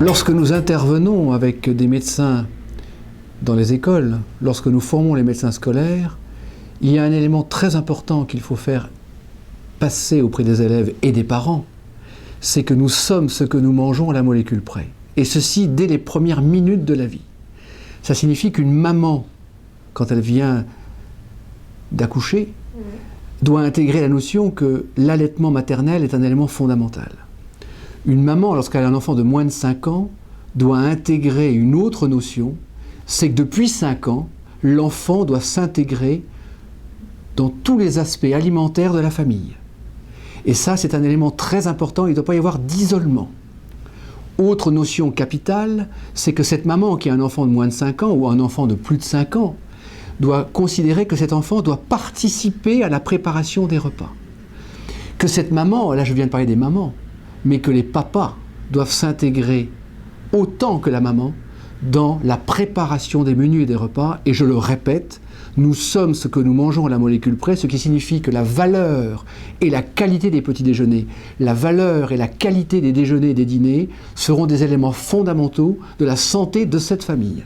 Lorsque nous intervenons avec des médecins dans les écoles, lorsque nous formons les médecins scolaires, il y a un élément très important qu'il faut faire passer auprès des élèves et des parents, c'est que nous sommes ce que nous mangeons à la molécule près. Et ceci dès les premières minutes de la vie. Ça signifie qu'une maman, quand elle vient d'accoucher, doit intégrer la notion que l'allaitement maternel est un élément fondamental. Une maman, lorsqu'elle a un enfant de moins de 5 ans, doit intégrer une autre notion, c'est que depuis 5 ans, l'enfant doit s'intégrer dans tous les aspects alimentaires de la famille. Et ça, c'est un élément très important, il ne doit pas y avoir d'isolement. Autre notion capitale, c'est que cette maman qui a un enfant de moins de 5 ans ou un enfant de plus de 5 ans doit considérer que cet enfant doit participer à la préparation des repas. Que cette maman, là je viens de parler des mamans, mais que les papas doivent s'intégrer autant que la maman dans la préparation des menus et des repas. Et je le répète, nous sommes ce que nous mangeons à la molécule près, ce qui signifie que la valeur et la qualité des petits déjeuners, la valeur et la qualité des déjeuners et des dîners seront des éléments fondamentaux de la santé de cette famille.